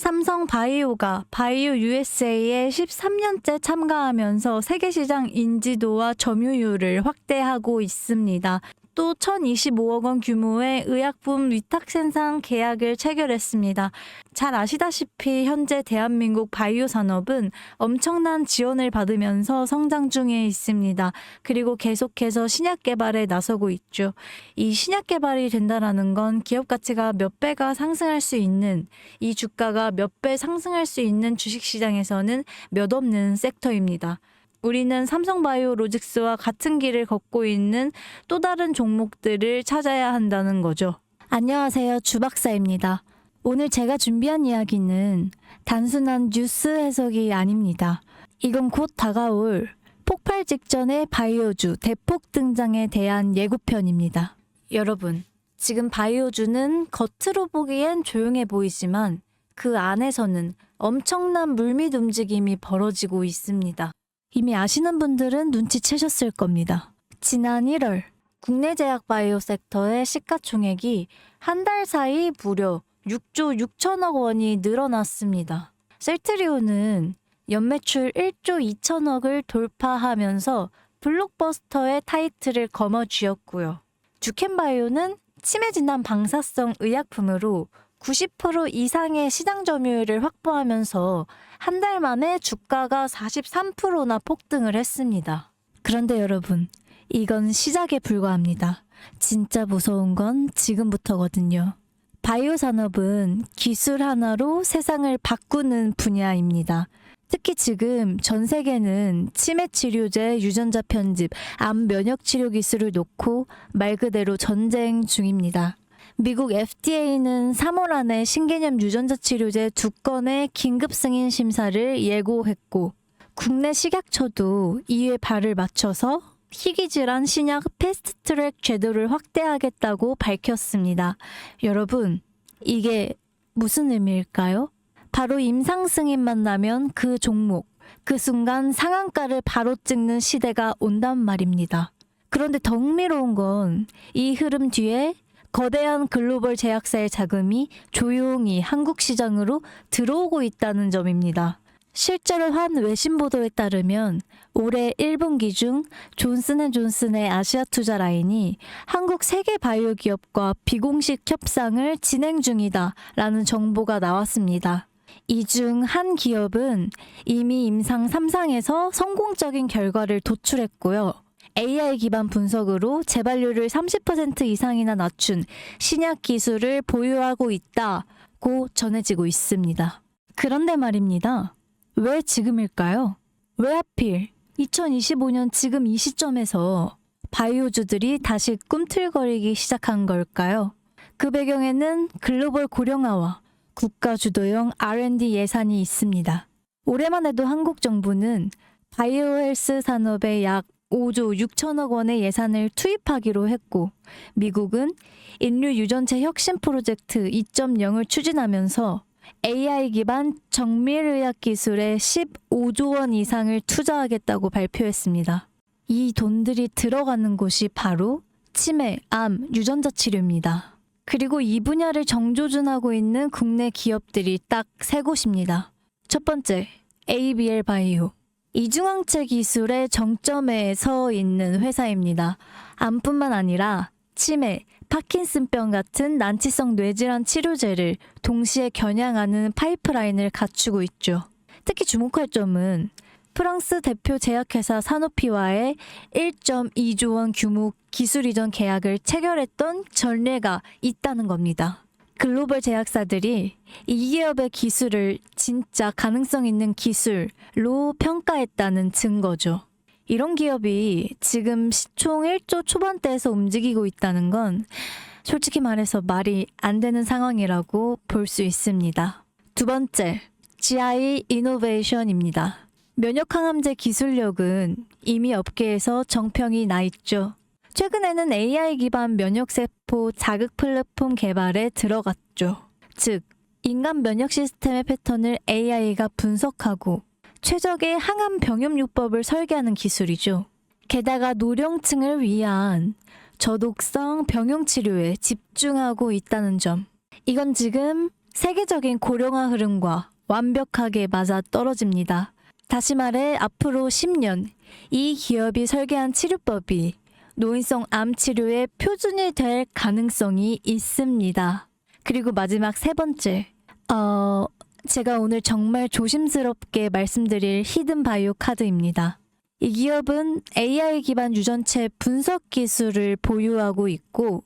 삼성 바이오가 바이오 USA에 13년째 참가하면서 세계 시장 인지도와 점유율을 확대하고 있습니다. 또 1,025억 원 규모의 의약품 위탁 생산 계약을 체결했습니다. 잘 아시다시피 현재 대한민국 바이오 산업은 엄청난 지원을 받으면서 성장 중에 있습니다. 그리고 계속해서 신약 개발에 나서고 있죠. 이 신약 개발이 된다라는 건 기업 가치가 몇 배가 상승할 수 있는, 이 주가가 몇 배 상승할 수 있는 주식시장에서는 몇 없는 섹터입니다. 우리는 삼성바이오로직스와 같은 길을 걷고 있는 또 다른 종목들을 찾아야 한다는 거죠. 안녕하세요, 주박사입니다. 오늘 제가 준비한 이야기는 단순한 뉴스 해석이 아닙니다. 이건 곧 다가올 폭발 직전의 바이오주 대폭 등장에 대한 예고편입니다. 여러분, 지금 바이오주는 겉으로 보기엔 조용해 보이지만 그 안에서는 엄청난 물밑 움직임이 벌어지고 있습니다. 이미 아시는 분들은 눈치채셨을 겁니다. 지난 1월 국내 제약 바이오 섹터의 시가총액이 한 달 사이 무려 6조 6천억 원이 늘어났습니다. 셀트리온은 연매출 1조 2천억을 돌파하면서 블록버스터의 타이틀을 거머쥐었고요. 주켄바이오는 치매 진단 방사성 의약품으로 90% 이상의 시장 점유율을 확보하면서 한 달 만에 주가가 43%나 폭등을 했습니다. 그런데 여러분, 이건 시작에 불과합니다. 진짜 무서운 건 지금부터거든요. 바이오 산업은 기술 하나로 세상을 바꾸는 분야입니다. 특히 지금 전 세계는 치매 치료제, 유전자 편집, 암 면역 치료 기술을 놓고 말 그대로 전쟁 중입니다. 미국 FDA는 3월 안에 신개념 유전자 치료제 2건의 긴급 승인 심사를 예고했고, 국내 식약처도 이에 발을 맞춰서 희귀질환 신약 패스트트랙 제도를 확대하겠다고 밝혔습니다. 여러분, 이게 무슨 의미일까요? 바로 임상 승인만 나면 그 종목, 그 순간 상한가를 바로 찍는 시대가 온단 말입니다. 그런데 더 흥미로운 건 이 흐름 뒤에 거대한 글로벌 제약사의 자금이 조용히 한국 시장으로 들어오고 있다는 점입니다. 실제로 한 외신 보도에 따르면 올해 1분기 중 존슨앤존슨의 아시아 투자 라인이 한국 세계 바이오 기업과 비공식 협상을 진행 중이다라는 정보가 나왔습니다. 이 중 한 기업은 이미 임상 3상에서 성공적인 결과를 도출했고요. AI 기반 분석으로 재발률을 30% 이상이나 낮춘 신약 기술을 보유하고 있다고 전해지고 있습니다. 그런데 말입니다. 왜 지금일까요? 왜 하필 2025년 지금 이 시점에서 바이오주들이 다시 꿈틀거리기 시작한 걸까요? 그 배경에는 글로벌 고령화와 국가 주도형 R&D 예산이 있습니다. 올해만 해도 한국 정부는 바이오 헬스 산업에 약 5조 6천억 원의 예산을 투입하기로 했고, 미국은 인류 유전체 혁신 프로젝트 2.0을 추진하면서 AI 기반 정밀의학 기술에 15조 원 이상을 투자하겠다고 발표했습니다. 이 돈들이 들어가는 곳이 바로 치매, 암, 유전자 치료입니다. 그리고 이 분야를 정조준하고 있는 국내 기업들이 딱 세 곳입니다. 첫 번째, ABL 바이오. 이중항체 기술의 정점에 서 있는 회사입니다. 암뿐만 아니라 치매, 파킨슨병 같은 난치성 뇌질환 치료제를 동시에 겨냥하는 파이프라인을 갖추고 있죠. 특히 주목할 점은 프랑스 대표 제약회사 사노피와의 1.2조 원 규모 기술 이전 계약을 체결했던 전례가 있다는 겁니다. 글로벌 제약사들이 이 기업의 기술을 진짜 가능성 있는 기술로 평가했다는 증거죠. 이런 기업이 지금 시총 1조 초반대에서 움직이고 있다는 건 솔직히 말해서 말이 안 되는 상황이라고 볼 수 있습니다. 두 번째, GI 이노베이션입니다. 면역항암제 기술력은 이미 업계에서 정평이 나 있죠. 최근에는 AI 기반 면역세포 자극 플랫폼 개발에 들어갔죠. 즉, 인간 면역 시스템의 패턴을 AI가 분석하고 최적의 항암 병염요법을 설계하는 기술이죠. 게다가 노령층을 위한 저독성 병용 치료에 집중하고 있다는 점. 이건 지금 세계적인 고령화 흐름과 완벽하게 맞아 떨어집니다. 다시 말해 앞으로 10년 이 기업이 설계한 치료법이 노인성 암 치료의 표준이 될 가능성이 있습니다. 그리고 마지막 세 번째, 제가 오늘 정말 조심스럽게 말씀드릴 히든 바이오 카드입니다. 이 기업은 AI 기반 유전체 분석 기술을 보유하고 있고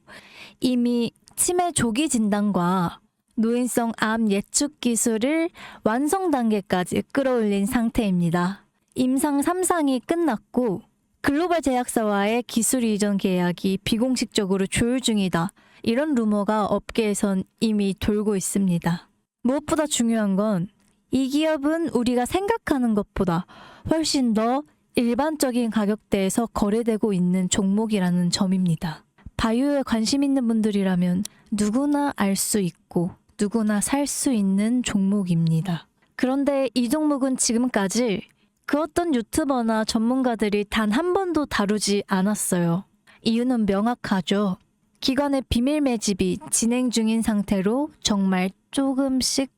이미 치매 조기 진단과 노인성 암 예측 기술을 완성 단계까지 끌어올린 상태입니다. 임상 3상이 끝났고 글로벌 제약사와의 기술 이전 계약이 비공식적으로 조율 중이다. 이런 루머가 업계에선 이미 돌고 있습니다. 무엇보다 중요한 건 이 기업은 우리가 생각하는 것보다 훨씬 더 일반적인 가격대에서 거래되고 있는 종목이라는 점입니다. 바이오에 관심 있는 분들이라면 누구나 알 수 있고 누구나 살 수 있는 종목입니다. 그런데 이 종목은 지금까지 그 어떤 유튜버나 전문가들이 단 한 번도 다루지 않았어요. 이유는 명확하죠. 기관의 비밀 매집이 진행 중인 상태로 정말 조금씩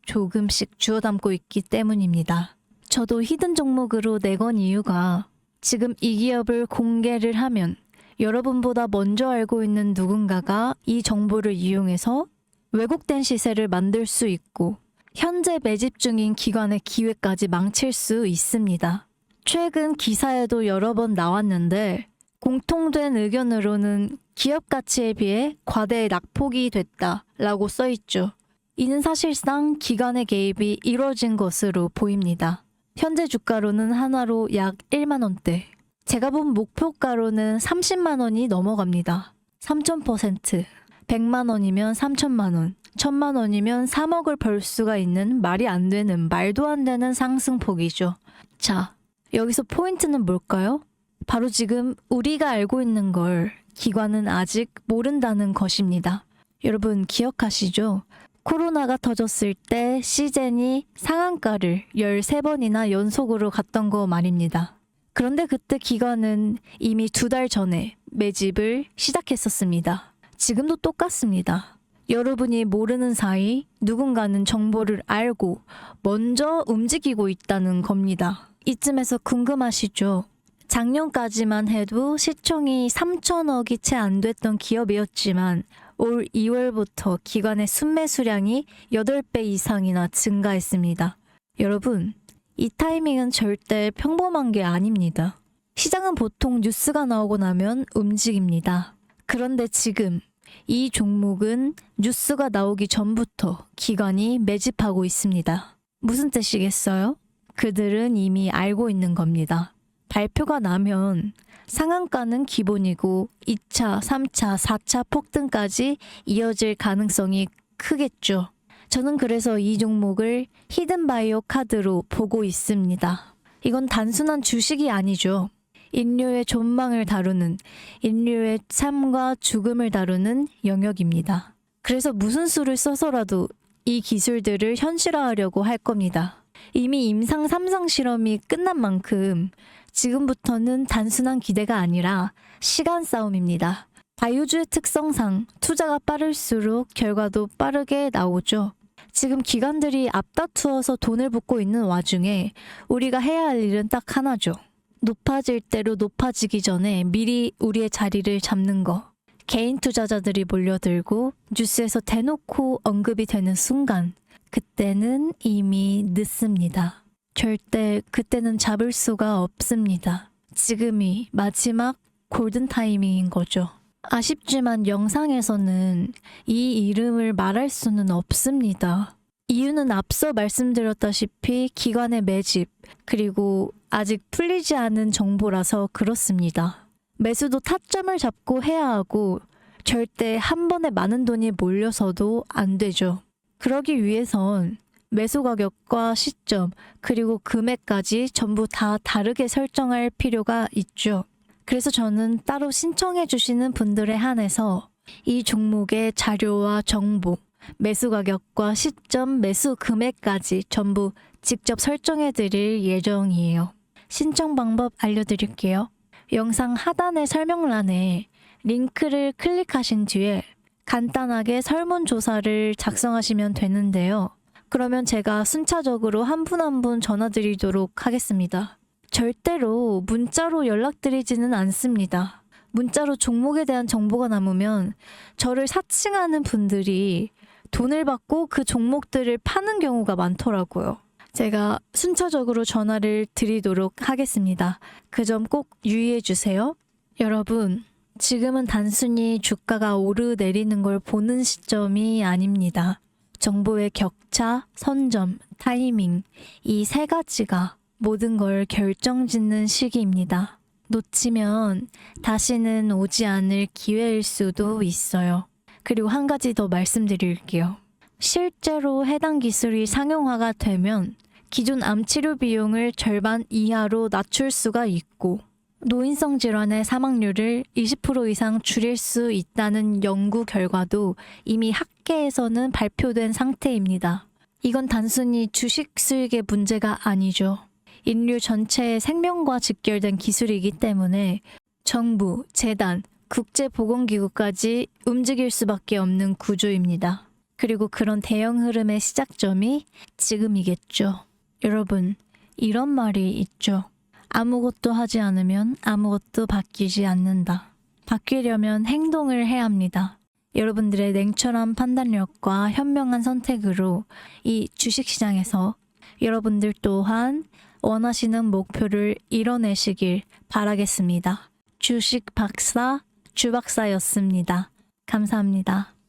주워 담고 있기 때문입니다. 저도 히든 종목으로 내건 이유가 지금 이 기업을 공개를 하면 여러분보다 먼저 알고 있는 누군가가 이 정보를 이용해서 왜곡된 시세를 만들 수 있고 현재 매집 중인 기관의 기회까지 망칠 수 있습니다. 최근 기사에도 여러 번 나왔는데 공통된 의견으로는 기업 가치에 비해 과대 낙폭이 됐다라고 써있죠. 이는 사실상 기관의 개입이 이루어진 것으로 보입니다. 현재 주가로는 한화로 약 1만 원대. 제가 본 목표가로는 30만 원이 넘어갑니다. 3000%. 100만 원이면 3천만 원. 1000만 원이면 3억을 벌 수가 있는 말이 안 되는, 말도 안 되는 상승폭이죠. 자, 여기서 포인트는 뭘까요? 바로 지금 우리가 알고 있는 걸 기관은 아직 모른다는 것입니다. 여러분 기억하시죠? 코로나가 터졌을 때 시젠이 상한가를 13번이나 연속으로 갔던 거 말입니다. 그런데 그때 기관은 이미 2달 전에 매집을 시작했었습니다. 지금도 똑같습니다. 여러분이 모르는 사이 누군가는 정보를 알고 먼저 움직이고 있다는 겁니다. 이쯤에서 궁금하시죠? 작년까지만 해도 시총이 3천억이 채 안 됐던 기업이었지만 올 2월부터 기관의 순매 수량이 8배 이상이나 증가했습니다. 여러분, 이 타이밍은 절대 평범한 게 아닙니다. 시장은 보통 뉴스가 나오고 나면 움직입니다. 그런데 지금 이 종목은 뉴스가 나오기 전부터 기관이 매집하고 있습니다. 무슨 뜻이겠어요? 그들은 이미 알고 있는 겁니다. 발표가 나면 상한가는 기본이고 2차, 3차, 4차 폭등까지 이어질 가능성이 크겠죠. 저는 그래서 이 종목을 히든바이오 카드로 보고 있습니다. 이건 단순한 주식이 아니죠. 인류의 존망을 다루는, 인류의 삶과 죽음을 다루는 영역입니다. 그래서 무슨 수를 써서라도 이 기술들을 현실화하려고 할 겁니다. 이미 임상 3상 실험이 끝난 만큼 지금부터는 단순한 기대가 아니라 시간 싸움입니다. 바이오주의 특성상 투자가 빠를수록 결과도 빠르게 나오죠. 지금 기관들이 앞다투어서 돈을 붓고 있는 와중에 우리가 해야 할 일은 딱 하나죠. 높아질 대로 높아지기 전에 미리 우리의 자리를 잡는 거. 개인 투자자들이 몰려들고 뉴스에서 대놓고 언급이 되는 순간 그때는 이미 늦습니다. 절대 그때는 잡을 수가 없습니다. 지금이 마지막 골든 타이밍인 거죠. 아쉽지만 영상에서는 이 이름을 말할 수는 없습니다. 이유는 앞서 말씀드렸다시피 기관의 매집, 그리고 아직 풀리지 않은 정보라서 그렇습니다. 매수도 타점을 잡고 해야 하고 절대 한 번에 많은 돈이 몰려서도 안 되죠. 그러기 위해선 매수 가격과 시점, 그리고 금액까지 전부 다 다르게 설정할 필요가 있죠. 그래서 저는 따로 신청해 주시는 분들에 한해서 이 종목의 자료와 정보, 매수 가격과 시점, 매수 금액까지 전부 직접 설정해 드릴 예정이에요. 신청 방법 알려드릴게요. 영상 하단의 설명란에 링크를 클릭하신 뒤에 간단하게 설문조사를 작성하시면 되는데요. 그러면 제가 순차적으로 한 분 한 분 전화드리도록 하겠습니다. 절대로 문자로 연락드리지는 않습니다. 문자로 종목에 대한 정보가 남으면 저를 사칭하는 분들이 돈을 받고 그 종목들을 파는 경우가 많더라고요. 제가 순차적으로 전화를 드리도록 하겠습니다. 그 점 꼭 유의해 주세요. 여러분, 지금은 단순히 주가가 오르내리는 걸 보는 시점이 아닙니다. 정보의 격차, 선점, 타이밍, 이 세 가지가 모든 걸 결정짓는 시기입니다. 놓치면 다시는 오지 않을 기회일 수도 있어요. 그리고 한 가지 더 말씀드릴게요. 실제로 해당 기술이 상용화가 되면 기존 암 치료 비용을 절반 이하로 낮출 수가 있고 노인성 질환의 사망률을 20% 이상 줄일 수 있다는 연구 결과도 이미 학계에서는 발표된 상태입니다. 이건 단순히 주식 수익의 문제가 아니죠. 인류 전체의 생명과 직결된 기술이기 때문에 정부, 재단, 국제보건기구까지 움직일 수밖에 없는 구조입니다. 그리고 그런 대형 흐름의 시작점이 지금이겠죠. 여러분, 이런 말이 있죠. 아무것도 하지 않으면 아무것도 바뀌지 않는다. 바뀌려면 행동을 해야 합니다. 여러분들의 냉철한 판단력과 현명한 선택으로 이 주식시장에서 여러분들 또한 원하시는 목표를 이뤄내시길 바라겠습니다. 주식 박사, 주박사였습니다. 감사합니다.